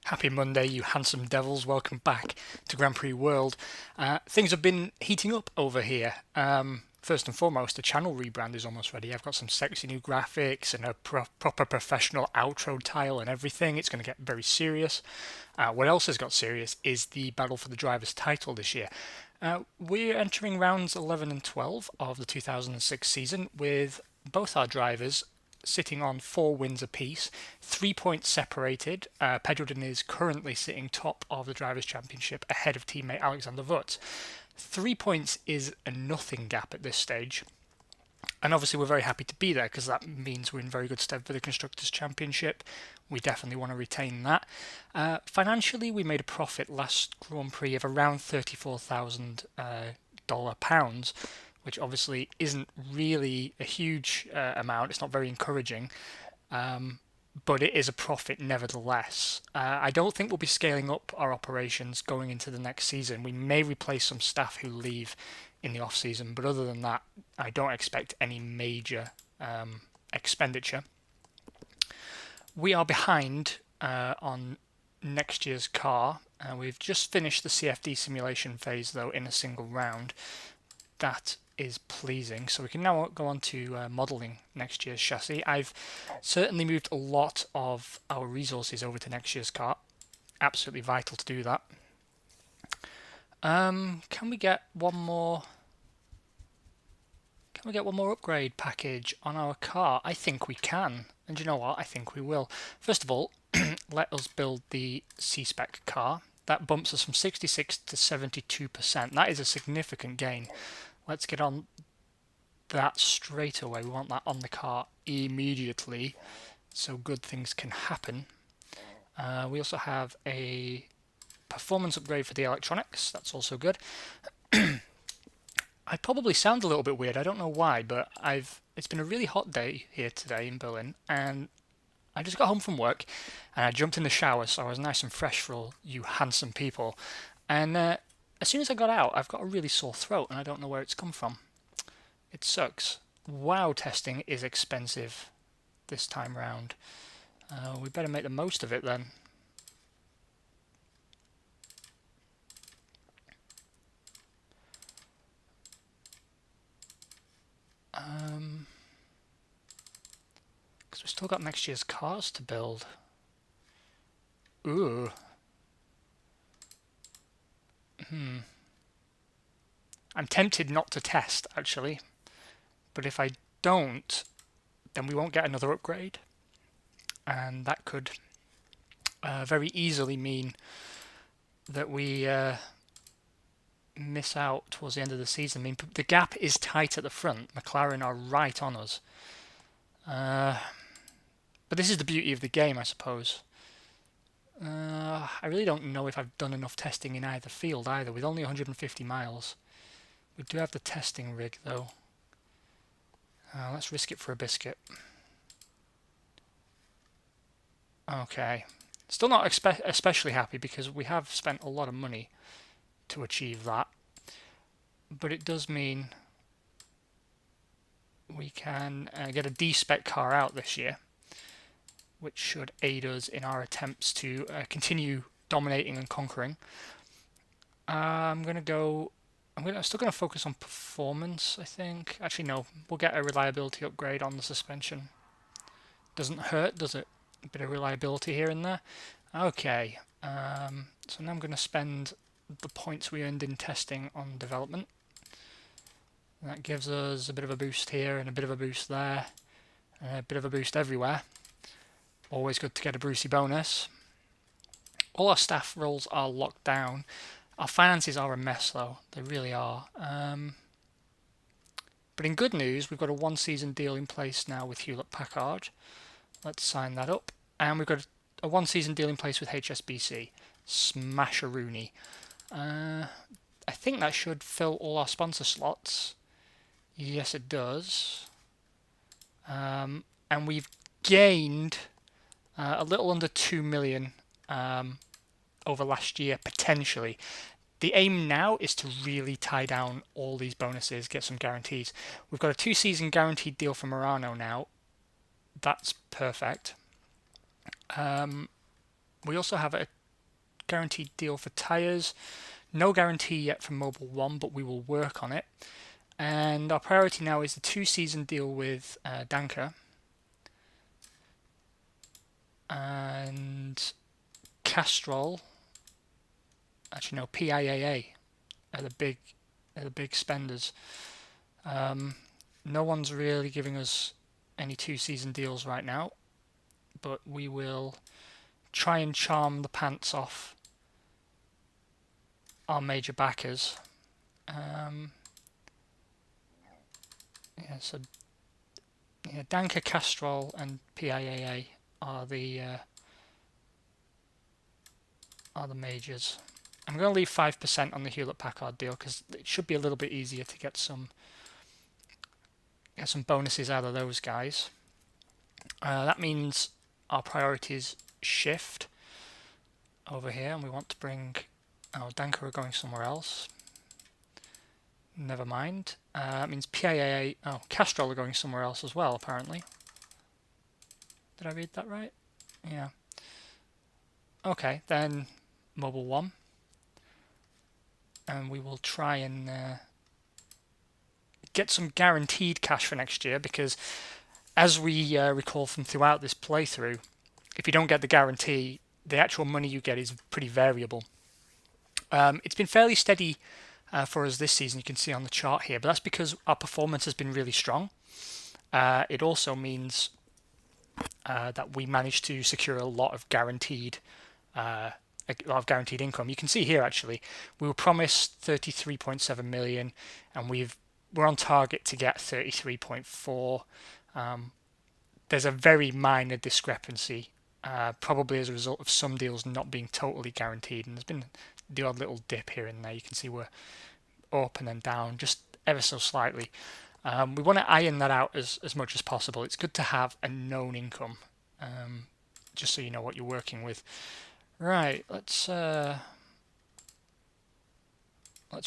Happy Monday, you handsome devils. Welcome back to Grand Prix World. Things have been heating up over here. First and foremost, the channel rebrand is almost ready. I've got some sexy new graphics and a proper professional outro tile and everything. It's going to get very serious. What else has got serious is the battle for the driver's title this year. We're entering rounds 11 and 12 of the 2006 season with both our drivers sitting on 4 wins apiece, 3 points separated. Pedroden is currently sitting top of the Drivers' Championship ahead of teammate Alexander Wutz. 3 points is a nothing gap at this stage. And obviously we're very happy to be there because that means we're in very good stead for the Constructors' Championship. We definitely want to retain that. Financially, we made a profit last Grand Prix of around $34,000, which obviously isn't really a huge amount. It's not very encouraging, but it is a profit nevertheless. I don't think we'll be scaling up our operations going into the next season. We may replace some staff who leave in the off-season, but other than that, I don't expect any major expenditure. We are behind on next year's car. We've just finished the CFD simulation phase, though, in a single round. That is pleasing. So we can now go on to modelling next year's chassis. I've certainly moved a lot of our resources over to next year's car. Absolutely vital to do that. Can we get one more? Can we get one more upgrade package on our car? I think we can. And you know what? I think we will. First of all, let us build the C-Spec car. That bumps us from 66 to 72%. That is a significant gain. Let's get on that straight away. We want that on the car immediately so good things can happen. We also have a performance upgrade for the electronics. That's also good. I probably sound a little bit weird. I don't know why, but it's been a really hot day here today in Berlin, and I just got home from work and I jumped in the shower, so I was nice and fresh for all you handsome people. And as soon as I got out, I've got a really sore throat and I don't know where it's come from. It sucks. Wow, testing is expensive this time round. We better make the most of it then. Because we've still got next year's cars to build. Ooh. I'm tempted not to test, actually. But if I don't, then we won't get another upgrade. And that could very easily mean that we miss out towards the end of the season. I mean, the gap is tight at the front. McLaren are right on us. But this is the beauty of the game, I suppose. I really don't know if I've done enough testing in either field either, with only 150 miles. We do have the testing rig, though. Let's risk it for a biscuit. Okay. Still not especially happy because we have spent a lot of money to achieve that. But it does mean we can get a D-Spec car out this year, which should aid us in our attempts to continue dominating and conquering. I'm still gonna focus on performance, I think. Actually, no, we'll get a reliability upgrade on the suspension. Doesn't hurt, does it? A bit of reliability here and there. Okay, so now I'm gonna spend the points we earned in testing on development. That gives us a bit of a boost here and a bit of a boost there, and a bit of a boost everywhere. Always good to get a Brucey bonus. All our staff roles are locked down. Our finances are a mess, though. They really are. But in good news, we've got a 1-season deal in place now with Hewlett-Packard. Let's sign that up. And we've got a 1-season deal in place with HSBC. Smash-a-rooney. I think that should fill all our sponsor slots. Yes, it does. And we've gained a little under 2 million over last year, potentially. The aim now is to really tie down all these bonuses, get some guarantees. We've got a 2-season guaranteed deal from Murano now. That's perfect. We also have a guaranteed deal for tyres. No guarantee yet for Mobil 1, but we will work on it. And our priority now is the 2-season deal with Danker. And Castrol, actually no, PIAA are the big spenders. No one's really giving us any 2-season deals right now, but we will try and charm the pants off our major backers. So Danker, Castrol, and PIAA are the majors. I'm going to leave 5% on the Hewlett-Packard deal because it should be a little bit easier to get some bonuses out of those guys. That means our priorities shift over here, and we want to bring... Oh, Danker are going somewhere else. Never mind. That means PIAA... Oh, Castrol are going somewhere else as well, apparently. Did I read that right? Yeah. Okay, then Mobil 1. And we will try and get some guaranteed cash for next year, because as we recall from throughout this playthrough, if you don't get the guarantee, the actual money you get is pretty variable. It's been fairly steady for us this season, you can see on the chart here, but that's because our performance has been really strong. It also means that we managed to secure a lot of guaranteed income. You can see here actually we were promised 33.7 million, and we're on target to get 33.4. There's a very minor discrepancy, probably as a result of some deals not being totally guaranteed, and there's been the odd little dip here and there. You can see we're up and then down just ever so slightly. We want to iron that out as much as possible. It's good to have a known income, just so you know what you're working with. Right, let's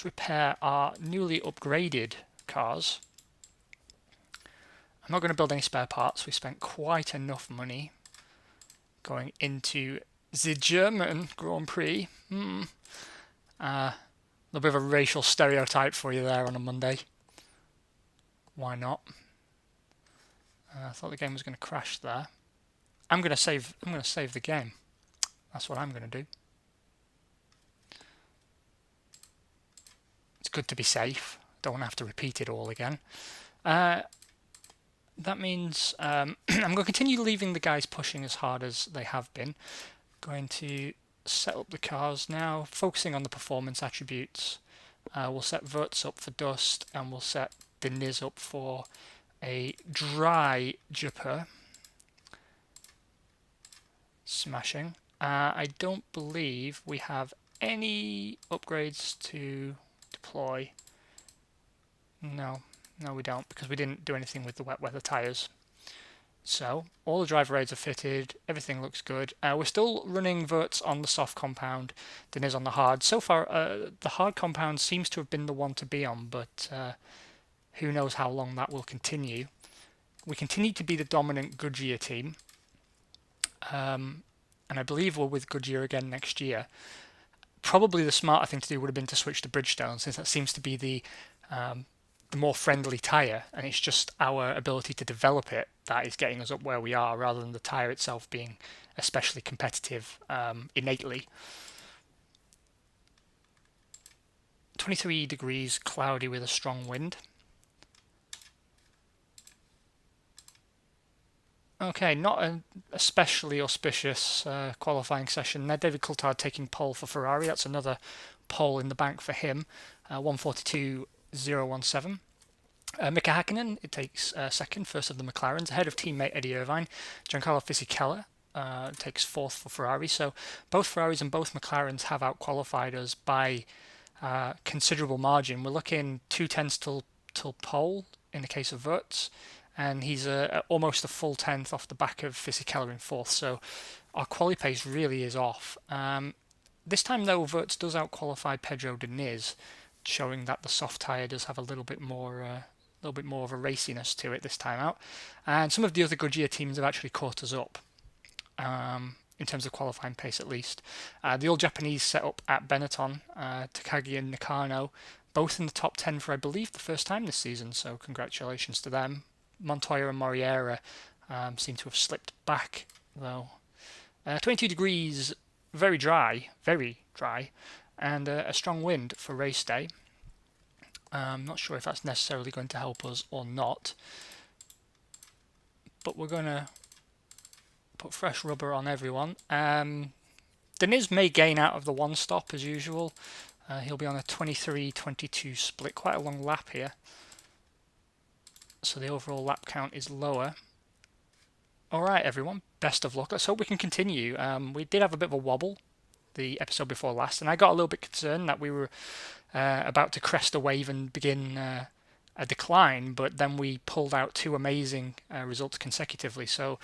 repair our newly upgraded cars. I'm not going to build any spare parts. We spent quite enough money going into the German Grand Prix. A little bit of a racial stereotype for you there on a Monday. Why not? I thought the game was going to crash there. I'm going to save the game. That's what I'm going to do. It's good to be safe. Don't want to have to repeat it all again. That means I'm going to continue leaving the guys pushing as hard as they have been. Going to set up the cars now, focusing on the performance attributes. We'll set Verts up for dust, and we'll set the Niz up for a dry jumper. Smashing. I don't believe we have any upgrades to deploy. No, we don't, because we didn't do anything with the wet weather tyres. So all the driver aids are fitted, everything looks good. We're still running Verts on the soft compound, Deniz on the hard. So far, the hard compound seems to have been the one to be on, but who knows how long that will continue. We continue to be the dominant Goodyear team, and I believe we're with Goodyear again next year. Probably the smarter thing to do would have been to switch to Bridgestone, since that seems to be the more friendly tyre, and it's just our ability to develop it that is getting us up where we are, rather than the tyre itself being especially competitive innately. 23 degrees, cloudy with a strong wind. Okay, not an especially auspicious qualifying session there. David Coulthard taking pole for Ferrari. That's another pole in the bank for him. 142.017. Mika Hakkinen, it takes second, first of the McLarens, ahead of teammate Eddie Irvine. Giancarlo Fisichella takes fourth for Ferrari. So both Ferraris and both McLarens have out-qualified us by considerable margin. We're looking 2/10 till pole in the case of Verts, and he's almost a full tenth off the back of Fisichella in fourth. So our quali pace really is off. This time though, Verts does out-qualify Pedro Diniz, showing that the soft tyre does have a little bit more of a raciness to it this time out. And some of the other Goodyear teams have actually caught us up. in terms of qualifying pace at least. The All Japanese set up at Benetton, Takagi and Nakano, both in the top 10 for, I believe, the first time this season, so congratulations to them. Montoya and Moriera seem to have slipped back, though. 22 degrees, very dry, and a strong wind for race day. I'm not sure if that's necessarily going to help us or not, but we're going to put fresh rubber on everyone. Deniz may gain out of the one stop as usual. He'll be on a 23-22 split, quite a long lap here, so the overall lap count is lower. Alright everyone, best of luck. Let's hope we can continue. We did have a bit of a wobble the episode before last, and I got a little bit concerned that we were about to crest a wave and begin a decline, but then we pulled out two amazing results consecutively. So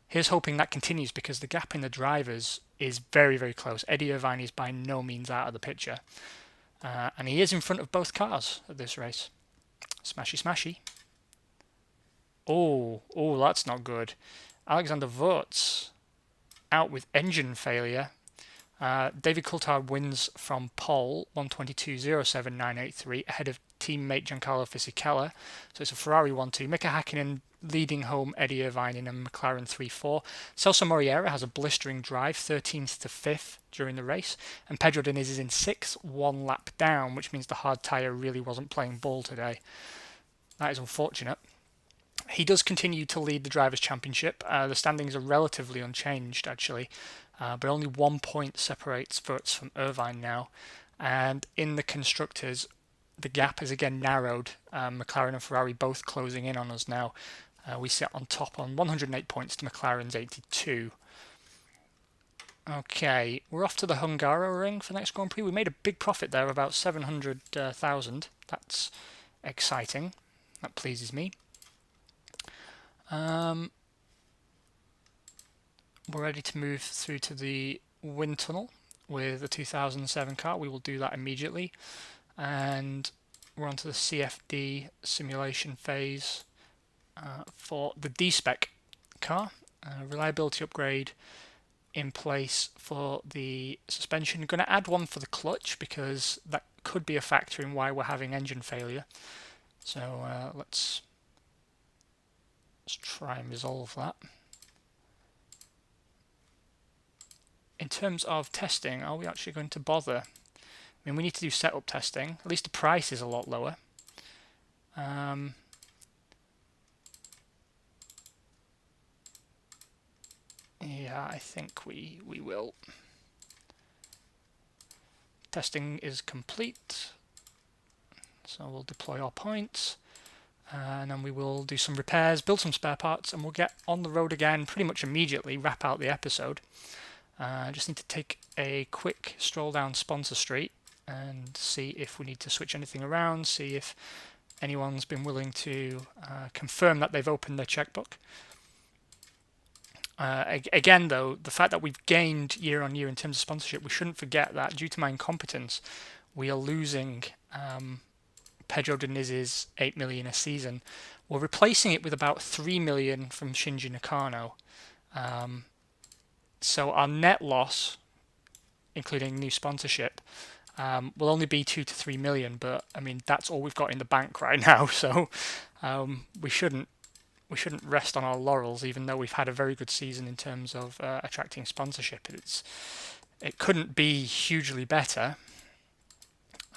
here's hoping that continues, because the gap in the drivers is very, very close. Eddie Irvine is by no means out of the picture, and he is in front of both cars at this race. Smashy, smashy. Oh, that's not good. Alexander Wurz out with engine failure. David Coulthard wins from pole, 1:22.07.983, ahead of teammate Giancarlo Fisichella. So it's a Ferrari 1-2. Mika Hakkinen leading home Eddie Irvine in a McLaren 3-4. Celso Moriera has a blistering drive, 13th to 5th during the race. And Pedro Diniz is in 6th, one lap down, which means the hard tyre really wasn't playing ball today. That is unfortunate. He does continue to lead the Drivers' Championship. The standings are relatively unchanged, actually, but only 1 point separates Wurz from Irvine now. And in the Constructors, the gap is again narrowed. McLaren and Ferrari both closing in on us now. We sit on top on 108 points to McLaren's 82. Okay, we're off to the Hungaroring for the next Grand Prix. We made a big profit there, about 700,000. That's exciting. That pleases me. We're ready to move through to the wind tunnel with the 2007 car. We will do that immediately, and we're on to the CFD simulation phase for the D-Spec car. Reliability upgrade in place for the suspension. I'm going to add one for the clutch, because that could be a factor in why we're having engine failure. So let's try and resolve that. In terms of testing, are we actually going to bother? I mean, we need to do setup testing. At least the price is a lot lower. Yeah, I think we will. Testing is complete. So we'll deploy our points. And then we will do some repairs, build some spare parts, and we'll get on the road again pretty much immediately, wrap out the episode. Just need to take a quick stroll down Sponsor Street and see if we need to switch anything around, see if anyone's been willing to confirm that they've opened their checkbook. Again, though, the fact that we've gained year on year in terms of sponsorship, we shouldn't forget that due to my incompetence, we are losing Pedro Diniz's 8 million a season. We're replacing it with about 3 million from Shinji Nakano. So our net loss, including new sponsorship, will only be 2 to 3 million. But I mean, that's all we've got in the bank right now. So we shouldn't rest on our laurels, even though we've had a very good season in terms of attracting sponsorship. It couldn't be hugely better.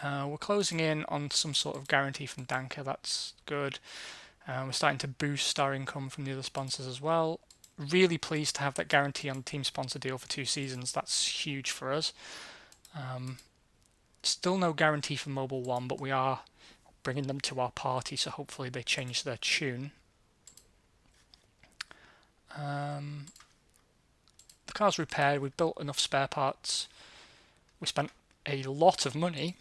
We're closing in on some sort of guarantee from Danker. That's good. We're starting to boost our income from the other sponsors as well. Really pleased to have that guarantee on the team sponsor deal for 2 seasons. That's huge for us. Still no guarantee for Mobile One, but we are bringing them to our party, so hopefully they change their tune. The car's repaired. We've built enough spare parts. We spent a lot of money.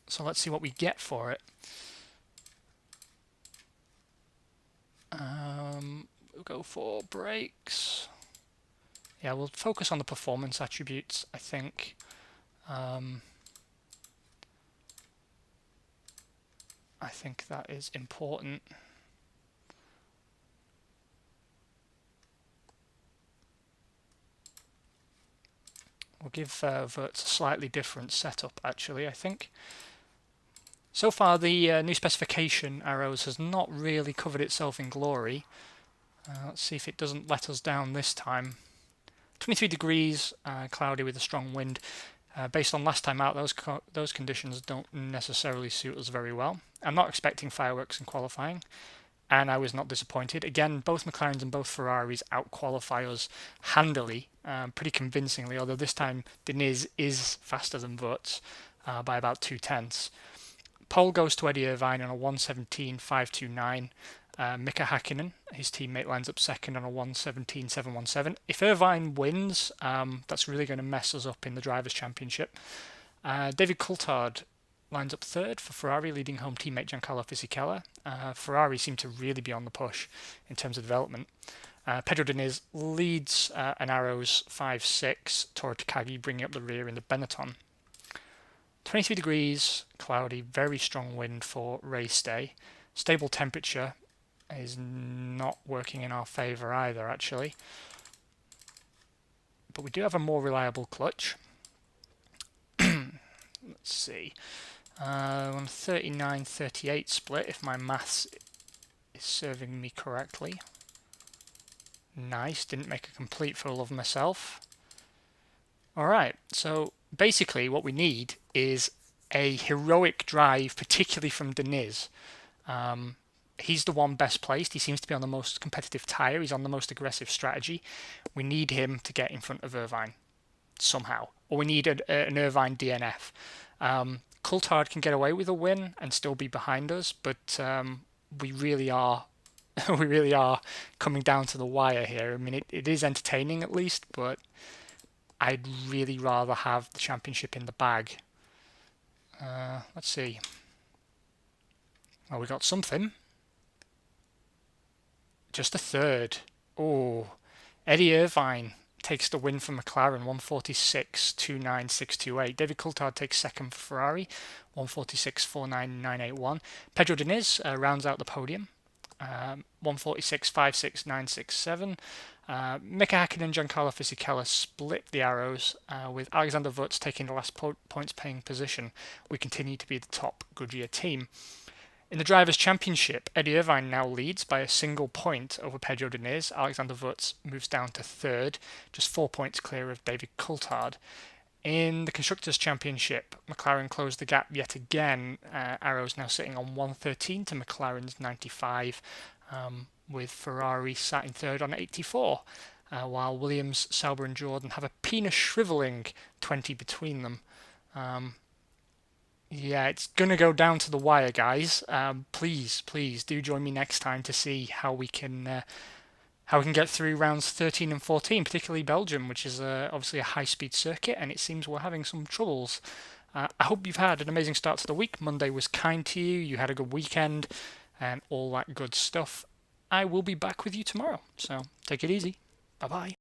So let's see what we get for it. We'll go for brakes. Yeah, we'll focus on the performance attributes, I think. I think that is important. We'll give Verts a slightly different setup, actually, I think. So far, the new specification arrows has not really covered itself in glory. Let's see if it doesn't let us down this time. 23 degrees, cloudy with a strong wind. Based on last time out, those conditions don't necessarily suit us very well. I'm not expecting fireworks in qualifying, and I was not disappointed. Again, both McLarens and both Ferraris out-qualify us handily, pretty convincingly, although this time Diniz is faster than Wurz by about 2/10. Pole goes to Eddie Irvine on a 1:17.529. Mika Hakkinen, his teammate, lines up second on a 1:17.717. If Irvine wins, that's really going to mess us up in the Drivers' Championship. David Coulthard lines up third for Ferrari, leading home teammate Giancarlo Fisichella. Ferrari seem to really be on the push in terms of development. Pedro Diniz leads an Arrows 5-6, Toru Takagi bringing up the rear in the Benetton. 23 degrees, cloudy, very strong wind for race day. Stable temperature is not working in our favour either, actually. But we do have a more reliable clutch. Let's see. On 39-38 split, if my maths is serving me correctly. Nice, didn't make a complete fool of myself. Alright, so basically what we need is a heroic drive, particularly from Diniz. He's the one best placed. He seems to be on the most competitive tyre. He's on the most aggressive strategy. We need him to get in front of Irvine somehow. Or we need an Irvine DNF. Coulthard can get away with a win and still be behind us, but we really are we really are coming down to the wire here. I mean, it is entertaining at least, but I'd really rather have the championship in the bag. Let's see. Well, we got something. Just a third. Oh, Eddie Irvine takes the win from McLaren, 146.29628. David Coulthard takes second for Ferrari, 146.49981. Pedro Diniz rounds out the podium, 146.56967. Mika Hakkinen and Giancarlo Fisichella split the arrows, with Alexander Wurz taking the last points-paying position. We continue to be the top Goodyear team. In the Drivers' Championship, Eddie Irvine now leads by a single point over Pedro Diniz. Alexander Wurz moves down to third, just 4 points clear of David Coulthard. In the Constructors' Championship, McLaren closed the gap yet again. Arrows now sitting on 113 to McLaren's 95, with Ferrari sat in third on 84, while Williams, Sauber and Jordan have a penis shrivelling 20 between them. Yeah, it's going to go down to the wire, guys. Please do join me next time to see how we can get through rounds 13 and 14, particularly Belgium, which is obviously a high-speed circuit, and it seems we're having some troubles. I hope you've had an amazing start to the week. Monday was kind to you. You had a good weekend and all that good stuff. I will be back with you tomorrow, so take it easy. Bye-bye.